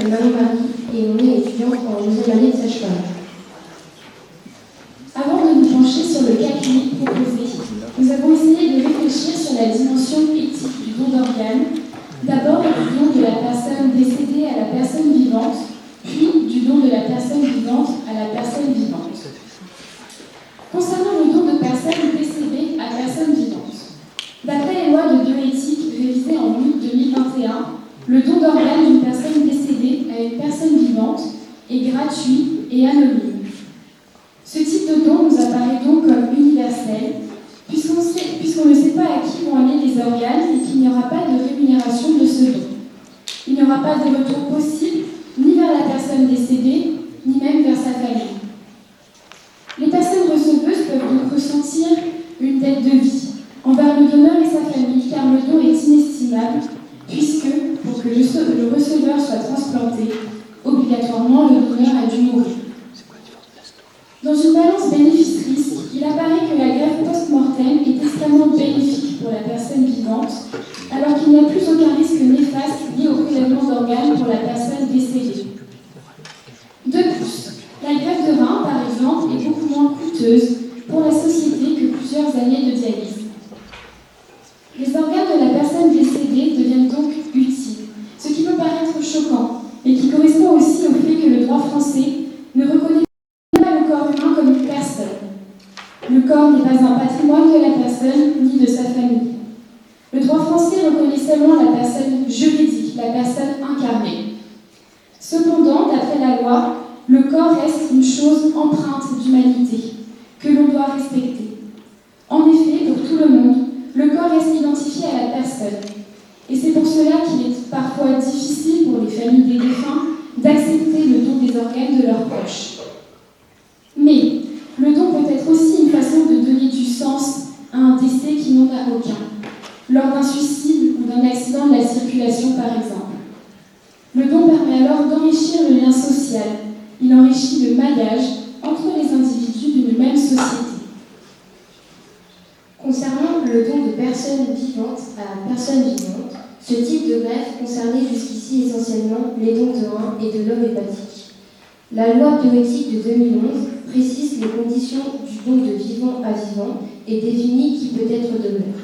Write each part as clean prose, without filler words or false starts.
m'appelle Marie et on est étudiant en deuxième année de sage-femme. Avant de nous pencher sur le cas clinique proposé, nous avons essayé de réfléchir sur la dimension éthique du don d'organes, d'abord du don de la personne décédée à la personne vivante, puis du don de la personne vivante à la personne vivante. Concernant le don de personnes décédées à personnes vivantes, d'après les lois de bioéthique révisées en août 2021, le don d'organes d'une personne décédée à une personne vivante est gratuit et anonyme. Ce type de don nous apparaît donc comme universel, puisqu'on ne sait pas à qui vont aller les organes et qu'il n'y aura pas de rémunération de ce don. Il n'y aura pas de retour possible ni vers la personne décédée, ni même vers sa famille. Les personnes receveuses peuvent donc ressentir une dette de vie envers le donneur et sa famille, car le don est inestimable, puisque, pour que le receveur soit transplanté, obligatoirement le donneur a dû mourir. Dans une balance bénéfice-risque, il apparaît que la greffe post-mortem est extrêmement bénéfique pour la personne vivante, alors qu'il n'y a plus aucun risque néfaste lié au prélèvement d'organes pour la personne décédée. De plus, la greffe de rein, par exemple, est beaucoup moins coûteuse pour la société que plusieurs années de dialyse. Les organes de la personne décédée deviennent donc utiles, ce qui peut paraître choquant, mais qui correspond aussi au fait que le droit français ne reconnaît pas le corps humain comme une personne. Le corps n'est pas un patrimoine de la personne ni de sa famille. Le droit français reconnaît seulement la personne juridique, la personne incarnée. Cependant, d'après la loi, le corps reste une chose empreinte d'humanité, que l'on doit respecter. En effet, pour tout le monde, le corps reste identifié à la personne. Et c'est pour cela qu'il est parfois difficile pour les familles des défunts d'accepter le don des organes de leurs proches. Mais le don peut être aussi une façon de donner du sens à un décès qui n'en a aucun, lors d'un suicide ou d'un accident de la circulation par exemple. Le don permet alors d'enrichir le lien social, il enrichit le maillage entre les individus d'une même société. Concernant le don de personnes vivantes à personnes vivantes, ce type de greffe concernait jusqu'ici essentiellement les dons de rein et de l'homme hépatique. La loi bioéthique de 2011 précise les conditions du don de vivant à vivant et définit qui peut être donneur.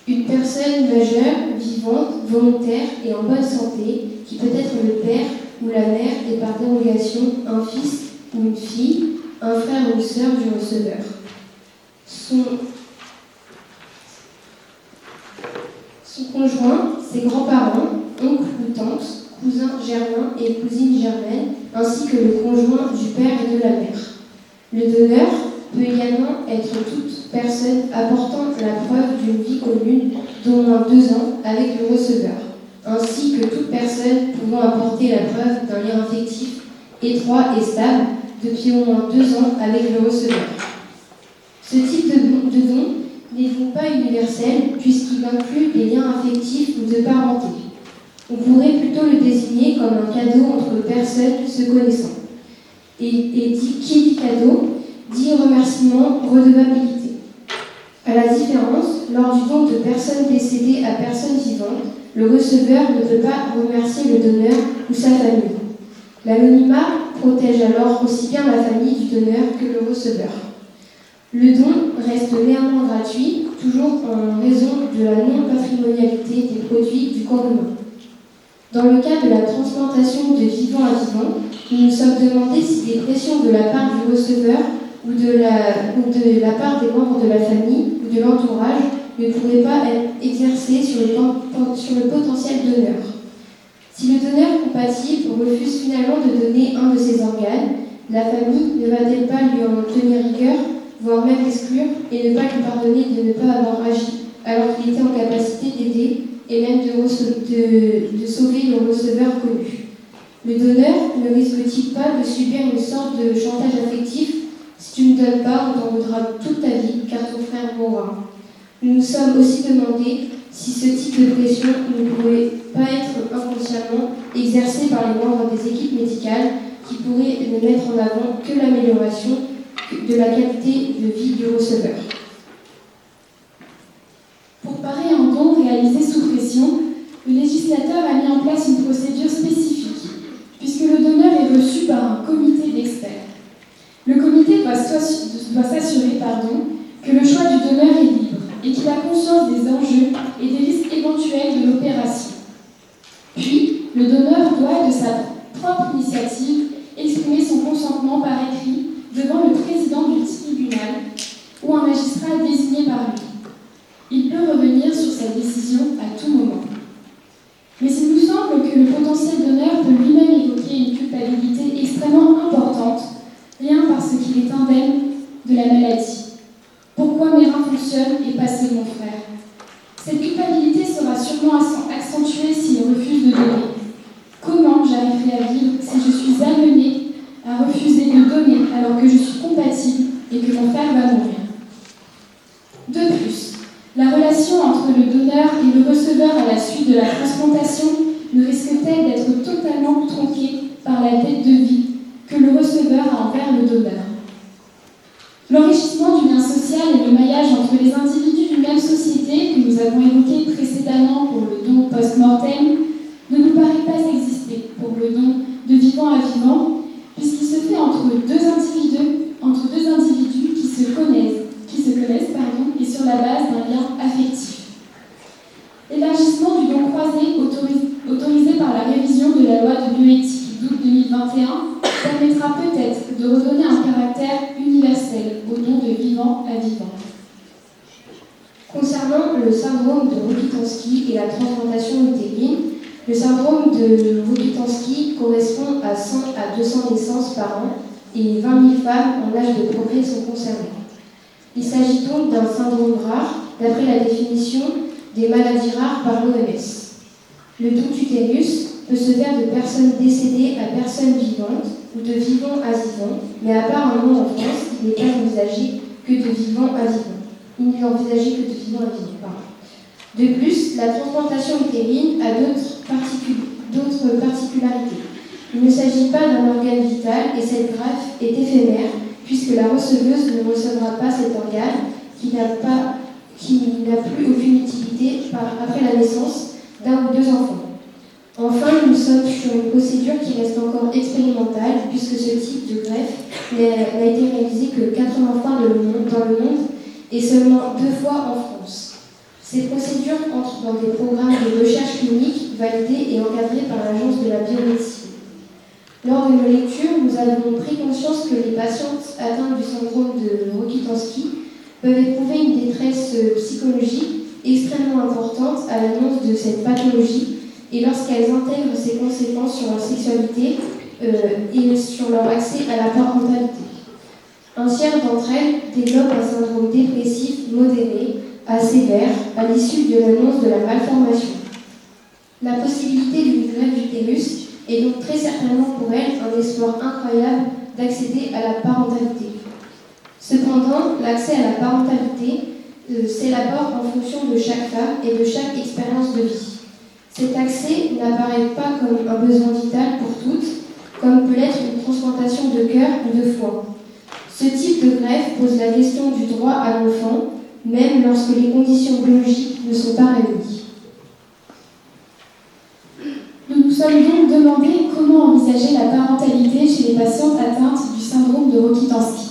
Une personne majeure, vivante, volontaire et en bonne santé, qui peut être le père ou la mère et par dérogation un fils ou une fille, un frère ou une sœur du receveur. Son conjoint, ses grands-parents, oncles ou tantes, cousins germains et cousines germaines, ainsi que le conjoint du père et de la mère. Le donneur peut également être toute personne apportant la preuve d'une vie commune d'au moins 2 ans avec le receveur, ainsi que toute personne pouvant apporter la preuve d'un lien affectif étroit et stable depuis au moins 2 ans avec le receveur. Ce type de don n'est donc pas universel puisqu'il inclut des liens affectifs ou de parenté. On pourrait plutôt le désigner comme un cadeau entre personnes se connaissant. Et qui dit cadeau, dit remerciement, redevabilité. À la différence, lors du don de personnes décédées à personnes vivantes, le receveur ne peut pas remercier le donneur ou sa famille. L'anonymat protège alors aussi bien la famille du donneur que le receveur. Le don reste néanmoins gratuit, toujours en raison de la non-patrimonialité des produits du corps humain. Dans le cas de la transplantation de vivant à vivant, nous nous sommes demandé si des pressions de la part du receveur ou de la part des membres de la famille ou de l'entourage ne pourraient pas être exercées sur le potentiel donneur. Si le donneur compatible refuse finalement de donner un de ses organes, la famille ne va-t-elle pas lui en tenir rigueur, voire même l'exclure et ne pas lui pardonner de ne pas avoir agi alors qu'il était en capacité d'aider et même de sauver le receveur connu. Le donneur ne risque-t-il pas de subir une sorte de chantage affectif? Si tu ne donnes pas, on t'en voudra toute ta vie car ton frère mourra. Nous nous sommes aussi demandé si ce type de pression ne pourrait pas être inconsciemment exercé par les membres des équipes médicales qui pourraient ne mettre en avant que l'amélioration de la qualité de vie du receveur. Pour parer un don réalisé sous pression, le législateur a mis en place une procédure spécifique. que je suis compatible et que mon frère va mourir. De plus, la relation entre le donneur et le receveur à la suite de la transplantation ne risque-t-elle d'être totalement tronquée par la dette de vie que le receveur a envers le donneur? L'enrichissement du lien social et le maillage entre les individus d'une même société que nous avons évoqué précédemment pour le don post-mortem ne nous paraît pas exister pour le don de vivant à vivant, puisqu'il se fait entre deux individus qui se connaissent et sur la base d'un lien affectif. L'élargissement du don croisé autorisé par la révision de la loi de bioéthique d'août 2021 permettra peut-être de redonner un caractère universel au don de vivant à vivant. Concernant le syndrome de Rokitansky et la transplantation utérine, le syndrome de Rokitansky correspond à 100 à 200 naissances par an et 20 000 femmes en âge de progrès sont concernées. Il s'agit donc d'un syndrome rare, d'après la définition des maladies rares par l'OMS. Le don d'utérus peut se faire de personnes décédées à personnes vivantes ou de vivants à vivants, mais apparemment en France, il n'est pas envisagé que de vivants à vivants. Il n'est envisagé que de vivants à vivants, pardon. De plus, la transplantation utérine a d'autres particularités. Il ne s'agit pas d'un organe vital et cette greffe est éphémère, puisque la receveuse ne recevra pas cet organe qui n'a plus aucune utilité après la naissance d'un ou deux enfants. Enfin, nous sommes sur une procédure qui reste encore expérimentale, puisque ce type de greffe n'a été réalisé que 80 fois dans le monde et seulement 2 fois en France. Ces procédures entrent dans des programmes de recherche clinique validés et encadrés par l'Agence de la biomédecine. Lors de nos lectures, nous avons pris conscience que les patientes atteintes du syndrome de Rokitansky peuvent éprouver une détresse psychologique extrêmement importante à l'annonce de cette pathologie et lorsqu'elles intègrent ses conséquences sur leur sexualité et sur leur accès à la parentalité. Un tiers d'entre elles développent un syndrome dépressif modéré à sévère à l'issue de l'annonce de la malformation. La possibilité d'une greffe d'utérus est donc très certainement pour elles un espoir incroyable d'accéder à la parentalité. Cependant, l'accès à la parentalité s'élabore en fonction de chaque femme et de chaque expérience de vie. Cet accès n'apparaît pas comme un besoin vital pour toutes, comme peut l'être une transplantation de cœur ou de foie. Ce type de greffe pose la question du droit à l'enfant, même lorsque les conditions biologiques ne sont pas réunies. Nous nous sommes donc demandé comment envisager la parentalité chez les patientes atteintes du syndrome de Rokitansky.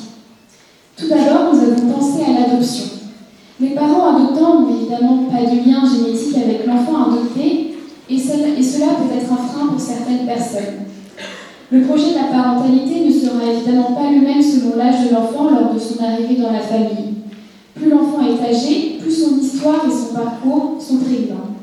Tout d'abord, nous avons pensé à l'adoption. Les parents adoptants n'ont évidemment pas de lien génétique avec l'enfant adopté et cela peut être un frein pour certaines personnes. Le projet de la parentalité ne sera évidemment pas le même selon l'âge de l'enfant lors de son arrivée dans la famille. Plus l'enfant est âgé, plus son histoire et son parcours sont prégnants.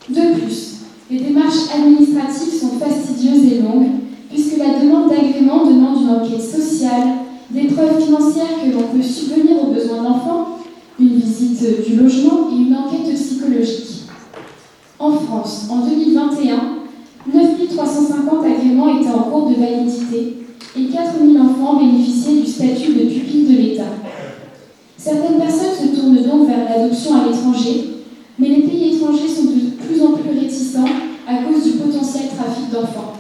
De plus, les démarches administratives sont fastidieuses et longues, puisque la demande d'agrément demande une enquête sociale, des preuves financières que l'on peut subvenir aux besoins d'enfants, une visite du logement et une enquête psychologique. En France, en 2021, 9 350 agréments étaient en cours de validité et 4 000 enfants bénéficiaient du statut de pupille de l'État. Certaines personnes se tournent donc vers l'adoption à l'étranger, mais les pays étrangers sont de plus en plus réticents à cause du potentiel trafic d'enfants.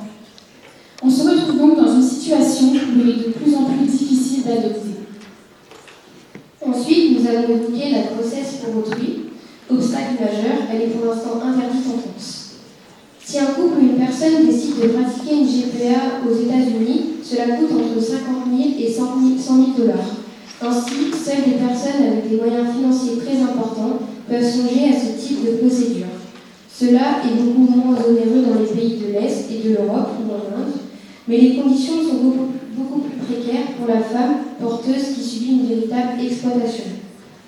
On se retrouve donc dans une situation où il est de plus en plus difficile d'adopter. Ensuite, nous allons évoquer la grossesse pour autrui. Obstacle majeur, elle est pour l'instant interdite en France. Si un couple ou une personne décide de pratiquer une GPA aux États-Unis, cela coûte entre 50 000 et 100 000 $. Ainsi, seules des personnes avec des moyens financiers très importants peuvent songer à ce type de procédure. Cela est beaucoup moins onéreux dans les pays de l'Est et de l'Europe ou en Inde, mais les conditions sont beaucoup plus précaires pour la femme porteuse qui subit une véritable exploitation.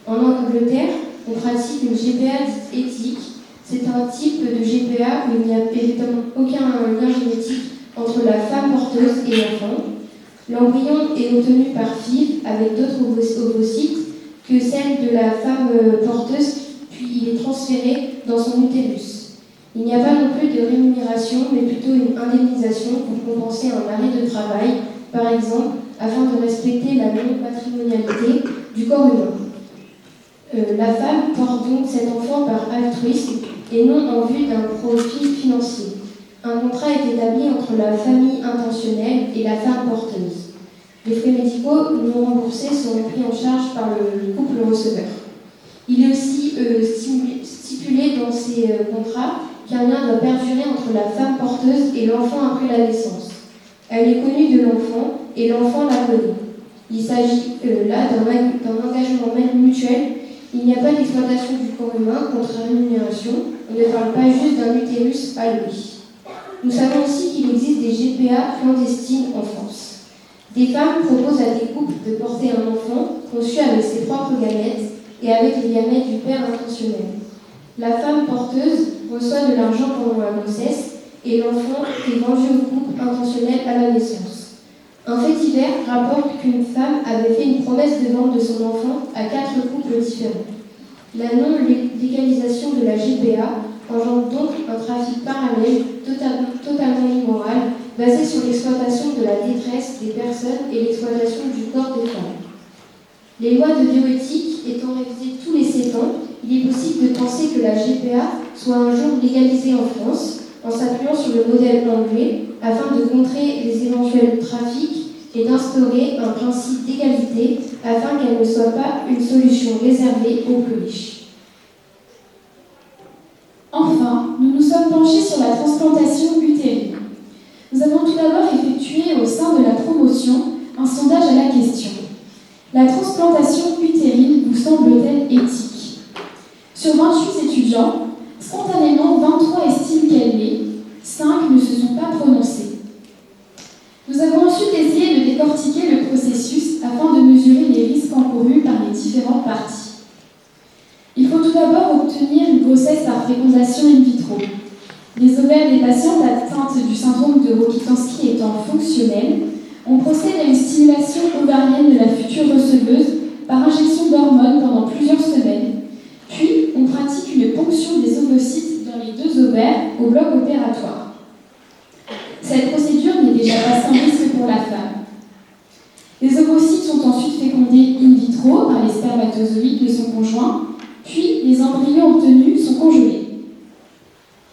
En Angleterre, on pratique une GPA éthique. C'est un type de GPA où il n'y a évidemment aucun lien génétique entre la femme porteuse et l'enfant. L'embryon est obtenu par FIV avec d'autres ovocytes que celle de la femme porteuse, puis il est transféré dans son utérus. Il n'y a pas non plus de rémunération, mais plutôt une indemnisation pour compenser un arrêt de travail, par exemple afin de respecter la non-patrimonialité du corps humain. La femme porte donc cet enfant par altruisme et non en vue d'un profit financier. Un contrat est établi entre la famille intentionnelle et la femme porteuse. Les frais médicaux non remboursés seront pris en charge par le couple receveur. Il est aussi stipulé dans ces contrats qu'un lien doit perdurer entre la femme porteuse et l'enfant après la naissance. Elle est connue de l'enfant et l'enfant la connaît. Il s'agit là d'un engagement mutuel. Il n'y a pas d'exploitation du corps humain contre rémunération. On ne parle pas juste d'un utérus à lui. Nous savons aussi qu'il existe des GPA clandestines en France. Des femmes proposent à des couples de porter un enfant conçu avec ses propres gamètes et avec les gamètes du père intentionnel. La femme porteuse reçoit de l'argent pendant la grossesse et l'enfant est vendu au couple intentionnel à la naissance. Un fait divers rapporte qu'une femme avait fait une promesse de vente de son enfant à 4 couples différents. La non-légalisation de la GPA engendre donc un trafic parallèle totalement immoral basé sur l'exploitation de la détresse des personnes et l'exploitation du corps des femmes. Les lois de bioéthique étant révisées tous les 7 ans, il est possible de penser que la GPA soit un jour légalisée en France en s'appuyant sur le modèle anglais afin de contrer les éventuels trafics et d'instaurer un principe d'égalité afin qu'elle ne soit pas une solution réservée aux plus riches. Enfin, nous nous sommes penchés sur la transplantation utérine. Nous avons tout d'abord effectué au sein de la promotion un sondage à la question. La transplantation utérine vous semble-t-elle éthique ? Sur 28 étudiants, spontanément 23 estiment qu'elle l'est, 5 ne se sont pas prononcés. Nous avons ensuite essayé de décortiquer le processus afin de mesurer les risques encourus par les différentes parties. Il faut tout d'abord obtenir une grossesse par fécondation in vitro. Les ovaires des patientes atteintes du syndrome de Rokitansky étant fonctionnels, on procède à une stimulation ovarienne de la future receveuse par injection d'hormones pendant plusieurs semaines, puis on pratique une ponction des ovocytes dans les 2 ovaires au bloc opératoire. Cette procédure n'est déjà pas sans risque pour la femme. Les ovocytes sont ensuite fécondés in vitro par les spermatozoïdes de son conjoint, puis les embryons obtenus sont congelés.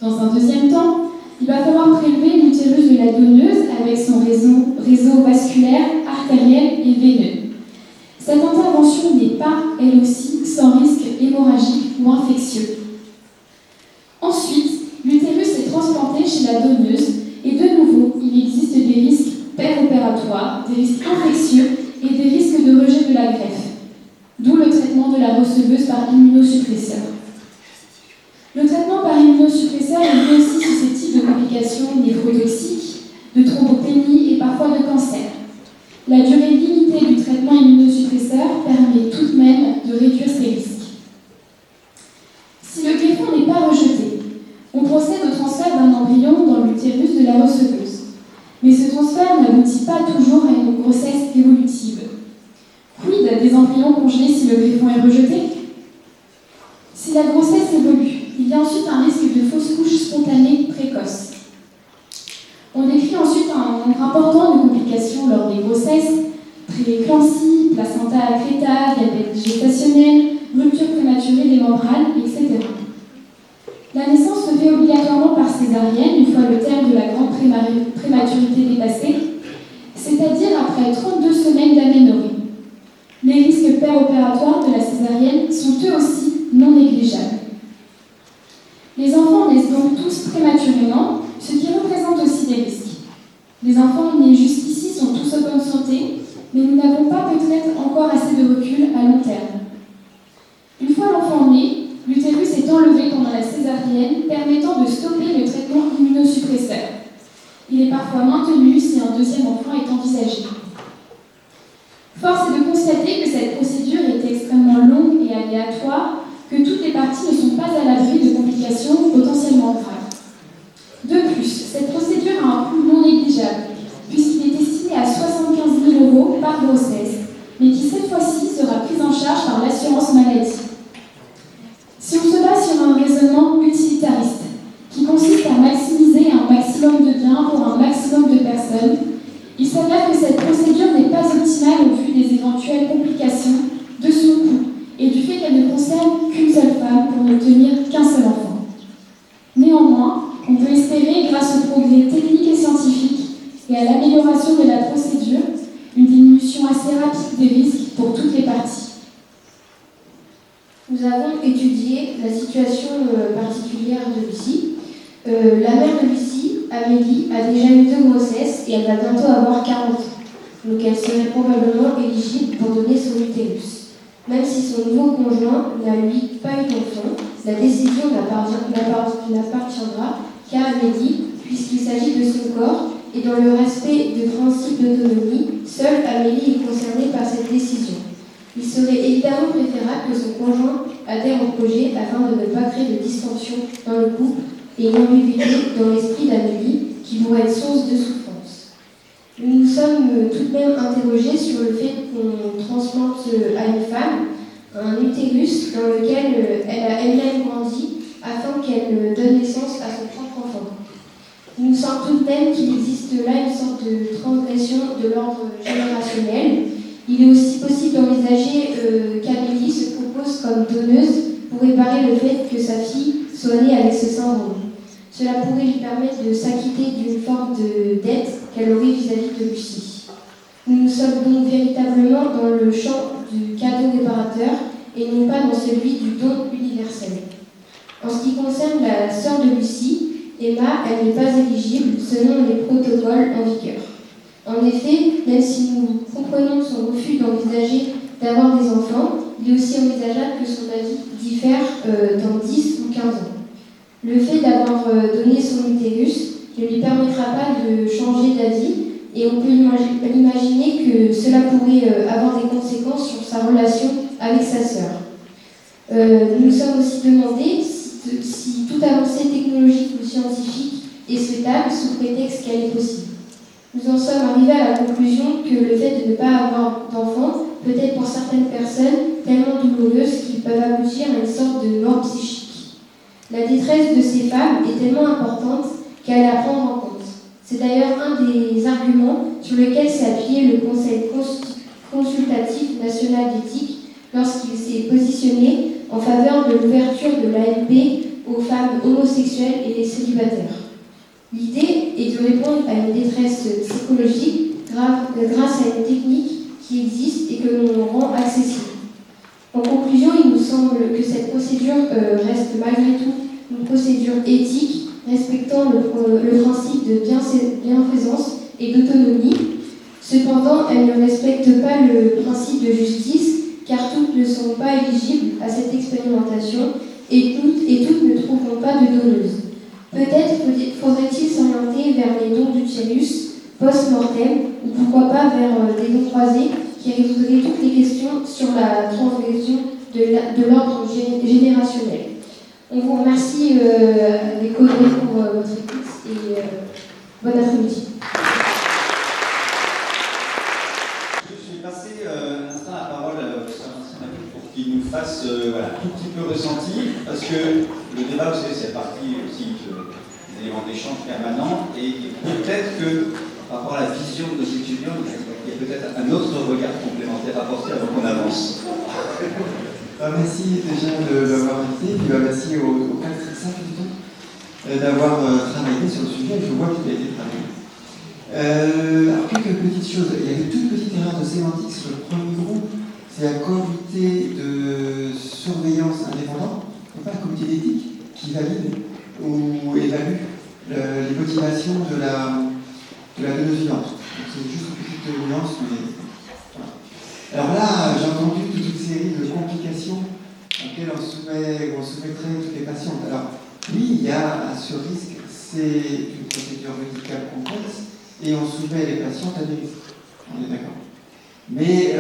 Dans un deuxième temps, il va falloir prélever l'utérus de la donneuse avec son réseau vasculaire, artériel et veineux. Cette intervention n'est pas, elle aussi, sans risque hémorragique ou infectieux. Ensuite, l'utérus est transplanté chez la donneuse et de nouveau, il existe des risques péropératoires, des risques infectieux et des risques de rejet de la greffe. D'où le traitement de la receveuse par immunosuppresseur. Le traitement par immunosuppresseur est lui aussi susceptible de complications néphrotoxiques, de thrombopénie et parfois de cancer. La durée limitée du traitement immunosuppresseur permet tout de même de réduire ces risques. Si le greffon n'est pas rejeté, on procède au transfert d'un embryon dans l'utérus de la receveuse. Mais ce transfert n'aboutit pas toujours à une grossesse évolutive. Quid des embryons congelés si le greffon est rejeté ? Si la grossesse évolue, il y a ensuite un risque de fausse couche spontanée précoce. On décrit ensuite un nombre important de complications lors des grossesses, prééclampsie, placenta accreta, diabète gestationnel, rupture prématurée des membranes, etc. La naissance se fait obligatoirement par césarienne une fois le terme de la grande prématurité dépassé, c'est-à-dire après 32 semaines d'aménorrhée. Les risques péropératoires de la césarienne sont eux aussi non négligeables. Les enfants naissent donc tous prématurément, ce qui représente aussi des risques. Les enfants nés jusqu'ici sont tous en bonne santé, mais nous n'avons pas peut-être encore assez de recul à long terme. Une fois l'enfant né, l'utérus est enlevé pendant la césarienne, permettant de stopper le traitement immunosuppresseur. Il est parfois maintenu si un deuxième enfant est envisagé. Force est de constater que cette procédure est extrêmement longue et aléatoire, que toutes les parties ne sont pas à l'abri de complications potentiellement graves. De plus, cette procédure a un coût non négligeable, puisqu'il est estimé à 75 000 € par grossesse, mais qui cette fois-ci sera prise en charge par l'assurance maladie. Si on se base sur un raisonnement utilitariste, qui consiste à maximiser un maximum de biens pour un maximum de personnes, il s'avère que cette procédure n'est pas optimale intimale au vu des éventuelles complications de son couple et du fait qu'elle ne concerne qu'une seule femme pour n'obtenir qu'un seul enfant. Néanmoins, on peut espérer, grâce aux progrès techniques et scientifiques et à l'amélioration de la procédure, une diminution assez rapide des risques pour toutes les parties. Nous avons étudié la situation particulière de Lucie. La mère de Lucie, Amélie, a déjà eu 2 grossesses et elle va bientôt avoir 40 ans. Donc elle serait probablement éligible pour donner son utérus. Même si son nouveau conjoint n'a lui pas eu d'enfant, la décision n'appartiendra qu'à Amélie, puisqu'il s'agit de son corps, et dans le respect de principes d'autonomie, seule Amélie est concernée par cette décision. Il serait évidemment préférable que son conjoint adhère au projet afin de ne pas créer de dissension dans le couple et une ambiguïté dans l'esprit d'Amélie qui pourrait être source de souffrance. Nous nous sommes tout de même interrogés sur le fait qu'on transplante à une femme un utérus dans lequel elle a elle-même grandi afin qu'elle donne naissance à son propre enfant. Il nous semble tout de même qu'il existe là une sorte de transgression de l'ordre générationnel. Il est aussi possible d'envisager qu'Amélie se propose comme donneuse pour réparer le fait que sa fille soit née avec ce syndrome. Cela pourrait lui permettre de s'acquitter d'une forme de dette qu'elle aurait vis-à-vis de Lucie. Nous nous sommes donc véritablement dans le champ du cadeau réparateur et non pas dans celui du don universel. En ce qui concerne la sœur de Lucie, Emma, elle n'est pas éligible selon les protocoles en vigueur. En effet, même si nous comprenons son refus d'envisager d'avoir des enfants, il est aussi envisageable que son avis diffère dans 10 ou 15 ans. Le fait d'avoir donné son utérus ne lui permettra pas de changer d'avis et on peut imaginer que cela pourrait avoir des conséquences sur sa relation avec sa sœur. Nous nous sommes aussi demandé si toute avancée technologique ou scientifique est souhaitable sous prétexte qu'elle est possible. Nous en sommes arrivés à la conclusion que le fait de ne pas avoir d'enfant peut être pour certaines personnes tellement douloureuse qu'ils peuvent aboutir à une sorte de mort psychique. La détresse de ces femmes est tellement importante qu'elle est à prendre en compte. C'est d'ailleurs un des arguments sur lesquels s'est appuyé le Conseil consultatif national d'éthique lorsqu'il s'est positionné en faveur de l'ouverture de l'AMP aux femmes homosexuelles et les célibataires. L'idée est de répondre à une détresse psychologique grâce à une technique qui existe et que l'on rend accessible. En conclusion, il nous semble que cette procédure reste malgré tout une procédure éthique respectant le principe de bienfaisance et d'autonomie. Cependant, elle ne respecte pas le principe de justice car toutes ne sont pas éligibles à cette expérimentation et toutes ne trouveront pas de donneuse. Peut-être faudrait-il s'orienter vers les dons d'utérus post-mortem ou pourquoi pas vers des dons croisés qui résoudraient toutes les questions sur la transgression de l'ordre générationnel. On vous remercie avec Audrey pour votre écoute et bon après-midi. Je vais passer un instant la parole à pour qu'il nous fasse un tout petit peu ressenti, parce que le débat, vous savez, c'est parti aussi des éléments d'échange permanents, et peut-être que par rapport à la vision de nos étudiants, il y a peut-être un autre regard complémentaire à apporter avant qu'on avance. Merci déjà de l'avoir invité, puis merci aux 4-5 d'avoir travaillé sur le sujet. Je vois qu'il a été travaillé. Alors, quelques petites choses. Il y a une toute petite erreur de sémantique sur le premier groupe. C'est un comité de surveillance indépendant, et pas un comité d'éthique qui valide ou évalue les motivations de la donneuse vivante. C'est juste une petite nuance, mais voilà. Alors là, j'ai entendu toute une série de complications auxquelles on soumettrait toutes les patientes. Alors, oui, il y a ce risque, c'est une procédure médicale complexe, et on soumet les patientes à des risques. On est d'accord. Mais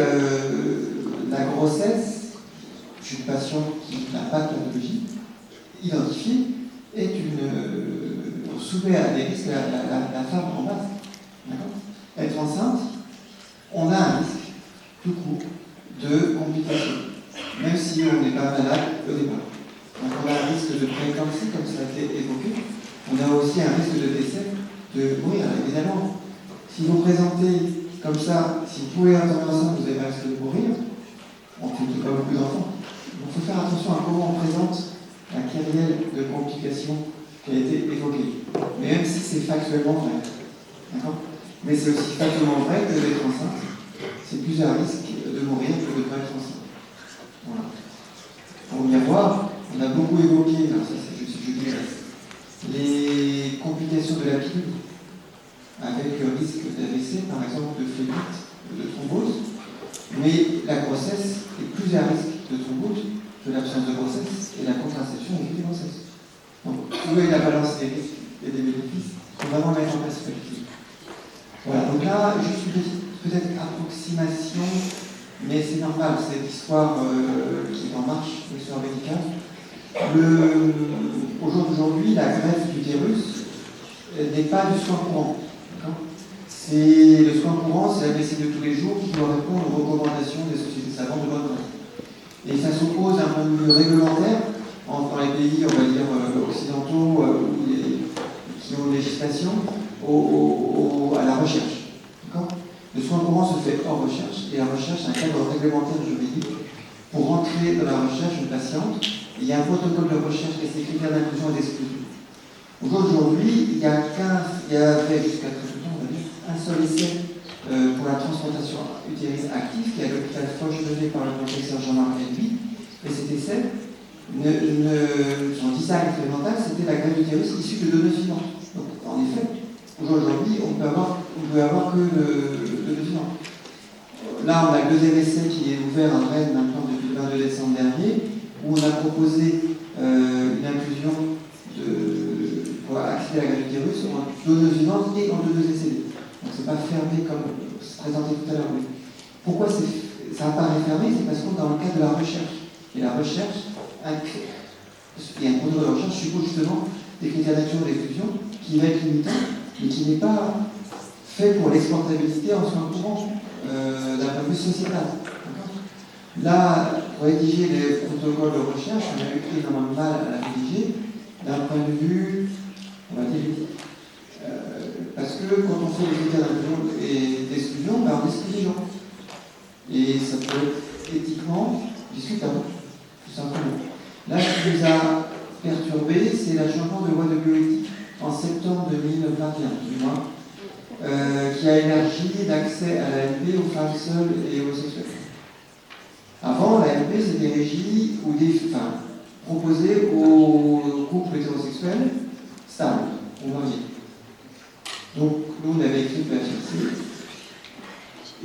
la grossesse d'une patiente qui n'a pas de pathologie identifiée est on soumet à des risques la femme en base. Être enceinte, on a un risque tout court de complications, même si on n'est pas malade au départ. Donc on a un risque de prééclampsie, comme ça a été évoqué. On a aussi un risque de décès, de mourir, évidemment. Si vous présentez comme ça, si vous pouvez tomber enceinte, vous avez pas risque de mourir. On ne fait pas beaucoup d'enfants. Donc il faut faire attention à comment on présente la kyrielle de complications qui a été évoquée. Mais même si c'est factuellement vrai. D'accord ? Mais c'est aussi factuellement vrai que d'être enceinte, c'est plus à risque de mourir que de ne pas être enceinte. Voilà. Pour y avoir, on a beaucoup évoqué, alors ça c'est juste je dirais, les complications de la pilule, avec le risque d'AVC, par exemple, de phlébite, de thrombose. Mais la grossesse est plus à risque de thrombose que l'absence de grossesse et la contraception au vu des grossesses. Donc, où est la balance des risques et des bénéfices? Il faut vraiment mettre en perspective. Voilà, donc là, juste une petite peut-être approximation, mais c'est normal, c'est l'histoire qui est en marche, l'histoire médicale. Au jour d'aujourd'hui, la greffe d'utérus n'est pas du soin courant. C'est le soin courant, c'est la médecine de tous les jours qui doit répondre aux recommandations des sociétés savantes de bonne greffe. Et ça s'oppose à un point de vue réglementaire dans les pays, on va dire, occidentaux qui ont une législation à la recherche. D'accord ? Le soin courant se fait hors recherche, et la recherche, c'est un cadre réglementaire juridique pour rentrer dans la recherche d'une patiente. Il y a un protocole de recherche et ses critères d'inclusion et d'exclusion. Aujourd'hui, il y avait jusqu'à très longtemps, on va dire, un seul essai pour la transplantation utérine active qui est à l'hôpital Foch mené par le professeur Jean-Marc Elby. Et cet essai, son design expérimental, c'était la greffe d'utérus issue de données vivantes. Donc, en effet, aujourd'hui, on peut avoir que le données vivantes. Là, on a le deuxième essai qui est ouvert à Rennes maintenant depuis le 22 décembre dernier, où on a proposé une inclusion pour accéder à la greffe d'utérus en donneuse vivante et en donneuse décédée. Donc c'est pas fermé comme c'est présenté tout à l'heure. Pourquoi ça apparaît fermé? C'est parce qu'on est dans le cadre de la recherche. Et la recherche, il y a un protocole de recherche suppose justement des critères d'action et d'exclusion qui va être limitant, mais qui n'est pas fait pour l'exportabilité en soins courants d'un point de vue sociétal. Là, pour rédiger les protocoles de recherche, on a eu énormément de mal à la rédiger d'un point de vue, on va dire, parce que quand on fait les critères d'inclusion et d'exclusion, on exclut les gens. Et ça peut être éthiquement discutable, tout simplement. Là, ce qui nous a perturbé, c'est le changement de loi de bioéthique en septembre 2021, du moins, qui a élargi l'accès à l'AMP aux femmes seules et aux sexuels. Avant, l'AMP s'était régie ou proposée aux couples hétérosexuels stables, ou mariés. Donc, nous, on avait écrit le PHRC,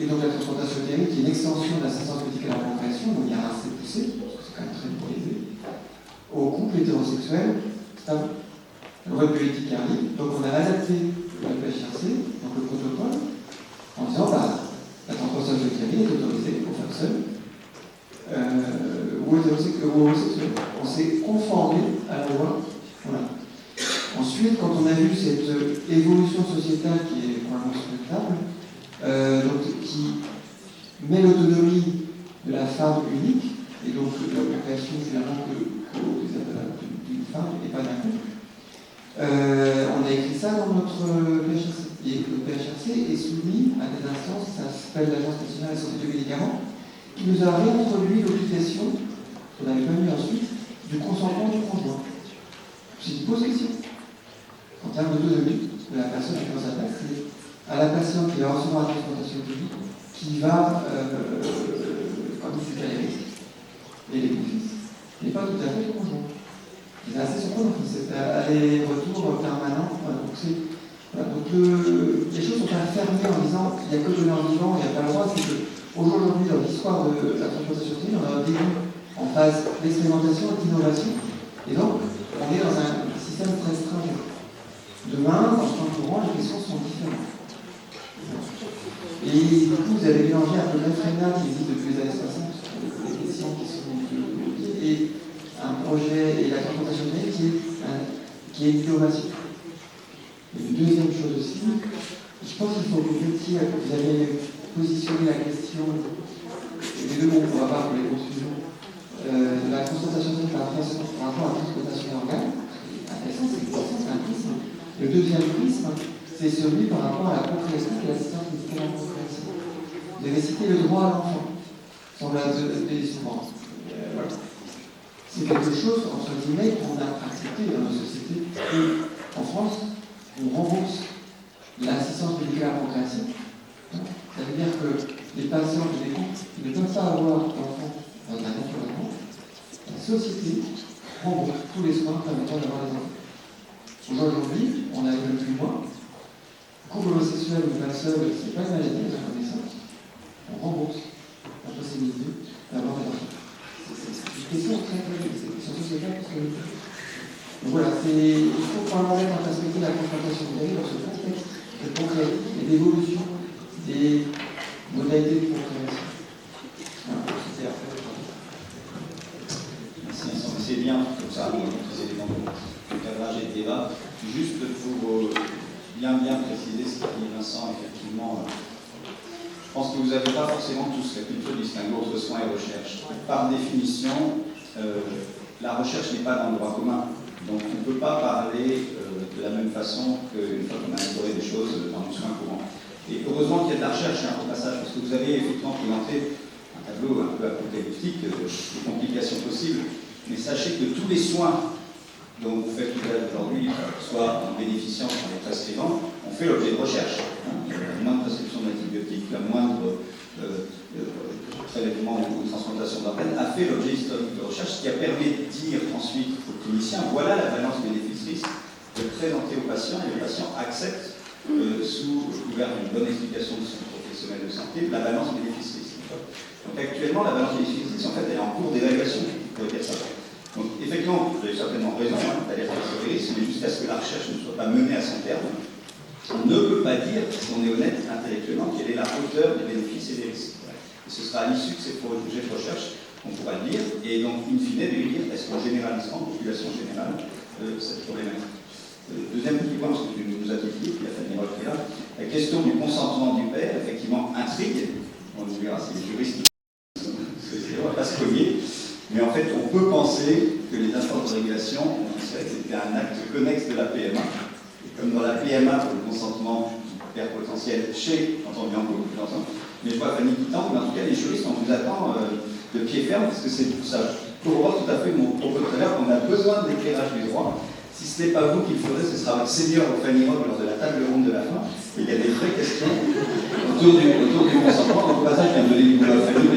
et donc la transplantation utérine, qui est une extension de l'assistance médicale à la procréation, donc il y a un assez poussé, parce que c'est quand même très élevé, aux couples hétérosexuels stables. Le vote bioéthique arrive, donc on a adapté le PHRC, donc le protocole, en disant la transplantation utérine est autorisée aux femmes seules ou homosexuels. On s'est conformé à la loi. Voilà. Ensuite, quand on a vu cette évolution sociétale qui est probablement spectable, qui met l'autonomie de la femme unique, et donc la procréation finalement d'une femme et pas d'un couple, on a écrit ça dans notre PHRC. Et le PHRC est soumis à des instances, ça s'appelle l'Agence nationale de la santé du médicament, qui nous a réintroduit l'obligation, qu'on n'avait pas mis ensuite, du consentement du conjoint. C'est une pose question. En termes d'autonomie de la personne qui est dans sa place, c'est à la patiente qui va recevoir la transplantation clinique qui va anticiper les risques et les bénéfices, mais pas tout à fait le conjoint. C'est assez surprenant, c'est aller-retour permanent. Voilà, donc les choses sont pas fermées en disant qu'il n'y a que de l'or vivant, il n'y a pas le droit. C'est qu'aujourd'hui, dans l'histoire de la transplantation clinique, on a un début en phase d'expérimentation et d'innovation, et donc on est dans un système très stringent. Demain, dans le temps courant, les questions sont différentes. Et du coup, vous avez mélangé un peu l'INFRENA qui existe depuis les années 60, les questions qui sont et un projet et la transplantation clinique qui est une innovation. Et une deuxième chose aussi, je pense qu'il faut que vous avez positionné la question, et les deux mots qu'on va voir pour les confusions, de la transplantation clinique par rapport à la transplantation d'organes. Intéressant, c'est un prisme. Le deuxième prisme, c'est celui par rapport à la procréation et l'assistance médicale à la procréation. citer le droit à l'enfant, sans la souvent. Voilà. C'est quelque chose, entre guillemets, qu'on a accepté dans nos sociétés. Et en France, on rembourse l'assistance médicale à la procréation. Ça veut dire que les patients et les couples qui ne peuvent pas avoir d'enfants dans la nature de la société rembourse tous les soins permettant d'avoir des enfants. Aujourd'hui, on a même plus moins. Couple homosexuel ou pas seul, c'est pas une maladie, à ma connaissance. On rembourse la possibilité d'avoir des enfants. C'est une question très c'est une question sociétale. Donc voilà, il faut vraiment mettre en perspective la confrontation des dans ce contexte de progrès et d'évolution des modalités de procréation. Voilà, c'était après. C'est bien comme ça, ces éléments de cadrage et de débat. Juste pour bien préciser ce qu'a dit Vincent, effectivement, je pense que vous n'avez pas forcément tous la culture du distinguo entre soins et recherche. Par définition, la recherche n'est pas dans le droit commun. Donc on ne peut pas parler de la même façon qu'une fois qu'on a instauré des choses dans le soin courant. Et heureusement qu'il y a de la recherche au passage, parce que vous avez effectivement présenté un tableau un peu apocalyptique de complications possibles, mais sachez que tous les soins dont vous faites aujourd'hui, soit en bénéficiant, soit en les prescrivant, ont fait l'objet de recherche. La moindre prescription d'antibiotiques, la moindre prélèvement ou transplantation d'organes a fait l'objet historique de recherche, ce qui a permis de dire ensuite aux cliniciens, voilà la balance bénéfice-risque, de présenter aux patients, et le patient accepte, sous couvert d'une bonne explication de son professionnel de santé, la balance bénéfice-risque. Donc actuellement, la balance bénéfice-risque, en fait, elle est en cours d'évaluation, pour dire ça. Donc, effectivement, vous avez certainement raison d'alerter sur les risques, mais jusqu'à ce que la recherche ne soit pas menée à son terme, on ne peut pas dire, si on est honnête intellectuellement, quelle est la hauteur des bénéfices et des risques. Et ce sera à l'issue de ces projets de recherche qu'on pourra le dire, et donc, in fine, de lui dire est-ce qu'on généralise en population générale cette problématique. Deuxième petit point, parce que tu nous as dit, puis la famille qui est là, la question du consentement du père, effectivement, intrigue. On nous verra, c'est les juristes qui on ne va pas se cogner. Mais en fait, on peut penser que les instances de régulation ont considéré que c'était un acte connexe de la PMA. Et comme dans la PMA, pour le consentement du père potentiel chez, entend bien beaucoup d'ensemble, mais je vois Fanny qui tente, mais en tout cas, les juristes, on vous attend de pied ferme, parce que c'est tout ça. Corrobore tout à fait mon propos tout à l'heure, qu'on a besoin de l'éclairage du droit. Si ce n'est pas vous qui le ferez, ce sera votre senior au Fanny Rock lors de la table ronde de la fin. Et il y a des vraies questions autour du consentement. Donc, au passage, je viens de donner du boulot à Fanny,